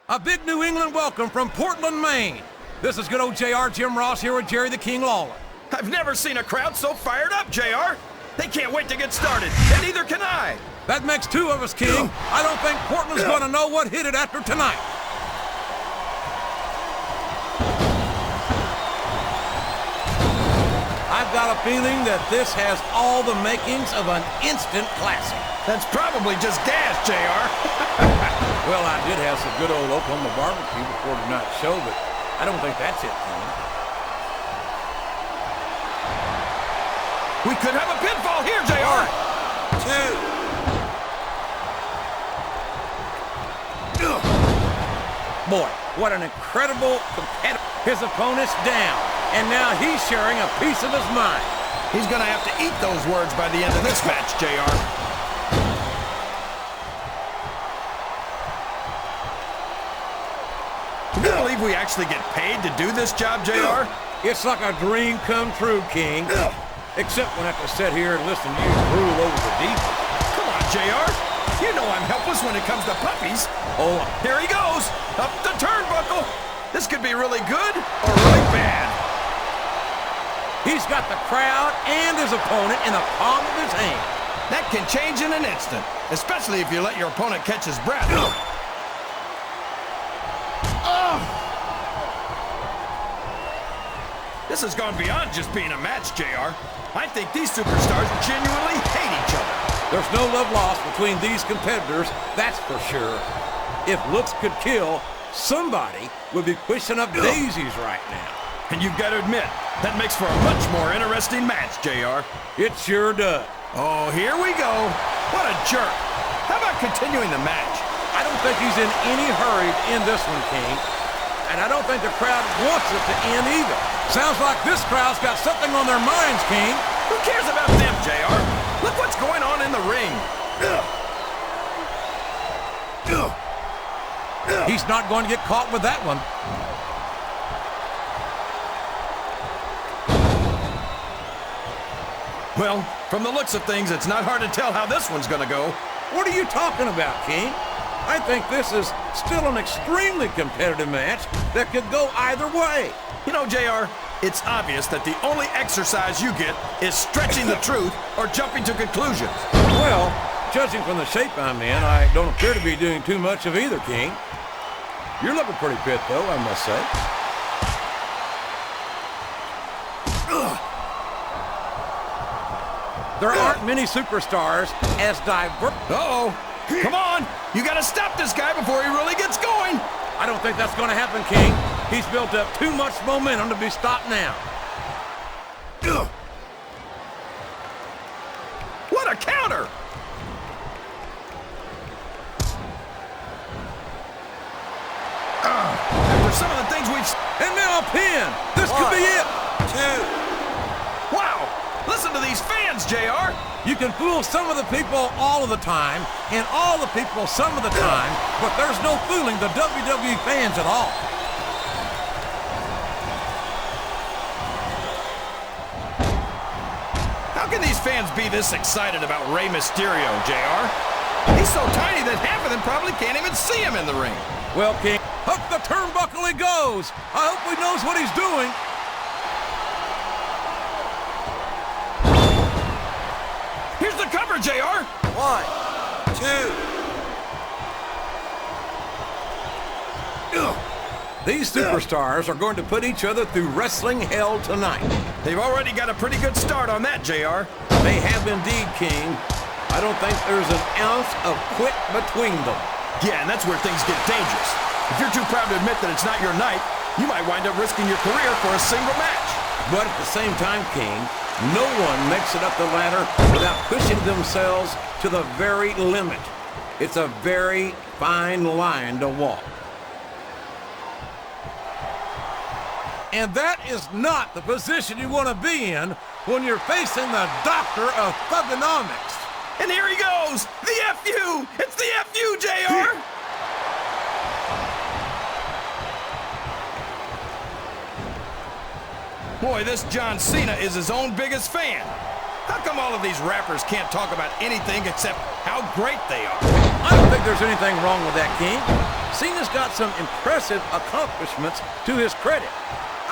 A big New England welcome from Portland, Maine. This is good old JR, Jim Ross here with Jerry the King Lawler. I've never seen a crowd so fired up, JR. They can't wait to get started, and neither can I. That makes two of us, King. I don't think Portland's going to know what hit it after tonight. I've got a feeling that this has all the makings of an instant classic. That's probably just gas, JR. Well, I did have some good old Oklahoma barbecue before tonight's show, but I don't think that's it, King. We could have a pinfall here, JR. 2. Boy, what an incredible competitor. His opponent's down, and now he's sharing a piece of his mind. He's going to have to eat those words by the end of this match, JR. Can you believe we actually get paid to do this job, JR? It's like a dream come true, King. Except when I have to sit here and listen to you drool over the deep. Come on, JR. You know I'm helpless when it comes to puppies. Oh, here he goes. Up the turnbuckle. This could be really good or really bad. He's got the crowd and his opponent in the palm of his hand. That can change in an instant, especially if you let your opponent catch his breath. This has gone beyond just being a match, JR. I think these superstars genuinely hate each other. There's no love lost between these competitors, that's for sure. If looks could kill, somebody would be pushing up daisies right now. And you've got to admit, that makes for a much more interesting match, JR. It sure does. Oh, here we go. What a jerk. How about continuing the match? I don't think he's in any hurry to end this one, King. And I don't think the crowd wants it to end either. Sounds like this crowd's got something on their minds, King. Who cares about them, JR? Look what's going on in the ring. He's not going to get caught with that one. Well, from the looks of things, it's not hard to tell how this one's going to go. What are you talking about, King? I think this is still an extremely competitive match that could go either way. You know, JR, it's obvious that the only exercise you get is stretching the truth or jumping to conclusions. Well, judging from the shape I'm in, I don't appear to be doing too much of either, King. You're looking pretty fit, though, I must say. There aren't many superstars as diverse. Uh-oh. Come on. You got to stop this guy before he really gets going. I don't think that's going to happen, King. He's built up too much momentum to be stopped now. What a counter! After some of the things we've... And now a pin! This could be it! 2. Wow! Listen to these fans, JR! You can fool some of the people all of the time, and all the people some of the time, but there's no fooling the WWE fans at all. How can these fans be this excited about Rey Mysterio, JR? He's so tiny that half of them probably can't even see him in the ring. Well, King, up the turnbuckle he goes. I hope he knows what he's doing. Here's the cover, JR. 1, 2. These superstars are going to put each other through wrestling hell tonight. They've already got a pretty good start on that, JR. They have indeed, King. I don't think there's an ounce of quit between them. Yeah, and that's where things get dangerous. If you're too proud to admit that it's not your night, you might wind up risking your career for a single match. But at the same time, King, no one makes it up the ladder without pushing themselves to the very limit. It's a very fine line to walk. And that is not the position you want to be in when you're facing the doctor of thugonomics. And here he goes! The FU! It's the FU, JR! Boy, this John Cena is his own biggest fan. How come all of these rappers can't talk about anything except how great they are? I don't think there's anything wrong with that, King. Cena's got some impressive accomplishments to his credit.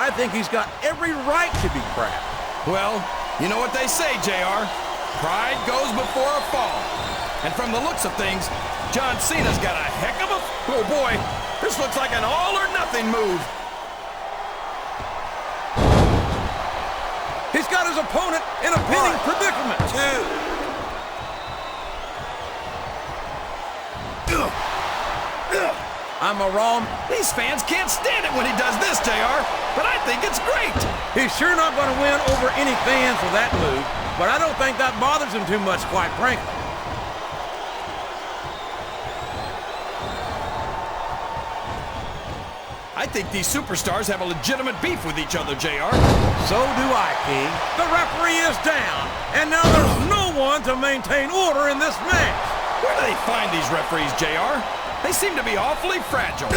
I think he's got every right to be proud. Well, you know what they say, JR. Pride goes before a fall. And from the looks of things, John Cena's got a heck of a... Oh, boy. This looks like an all-or-nothing move. He's got his opponent in a pinning predicament. 2. I'm a raw... These fans can't stand it when he does this, JR, but I think it's great. He's sure not going to win over any fans with that move, but I don't think that bothers him too much, quite frankly. I think these superstars have a legitimate beef with each other, JR. So do I, King. The referee is down, and now there's no one to maintain order in this match. Where do they find these referees, JR? They seem to be awfully fragile.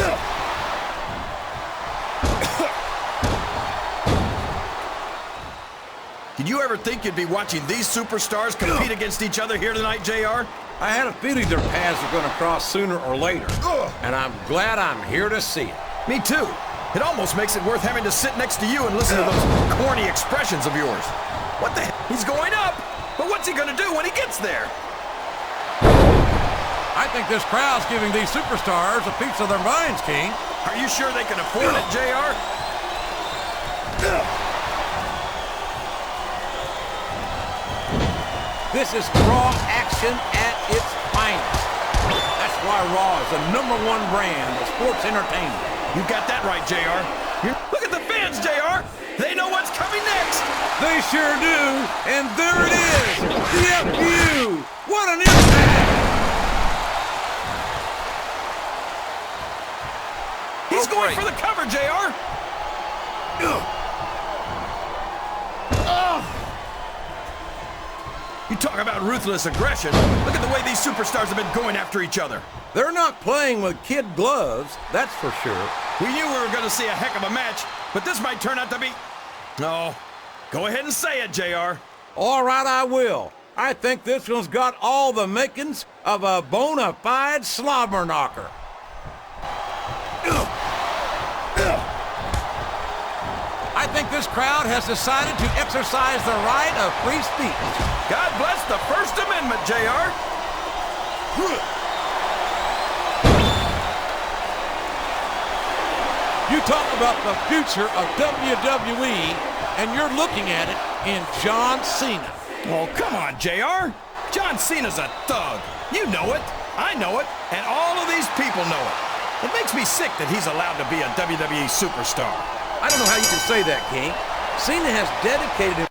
Did you ever think you'd be watching these superstars compete against each other here tonight, JR? I had a feeling their paths were going to cross sooner or later, and I'm glad I'm here to see it. Me too. It almost makes it worth having to sit next to you and listen to those corny expressions of yours. What the hell? He's going up! But what's he gonna do when he gets there? I think this crowd's giving these superstars a piece of their minds, King. Are you sure they can afford it, JR? This is Raw action at its finest. That's why Raw is the #1 brand of sports entertainment. You got that right, JR. Look at the fans, JR. They know what's coming next. They sure do. And there it is. The FU. What an impact. He's going for the cover, JR. You talk about ruthless aggression. Look at the way these superstars have been going after each other. They're not playing with kid gloves, that's for sure. We knew we were going to see a heck of a match, but this might turn out to be... No. Go ahead and say it, JR. All right, I will. I think this one's got all the makings of a bona fide slobber knocker. I think this crowd has decided to exercise the right of free speech. God bless the First Amendment, JR. You talk about the future of WWE, and you're looking at it in John Cena. Oh, come on, JR. John Cena's a thug. You know it. I know it. And all of these people know it. It makes me sick that he's allowed to be a WWE superstar. I don't know how you can say that, King. Cena has dedicated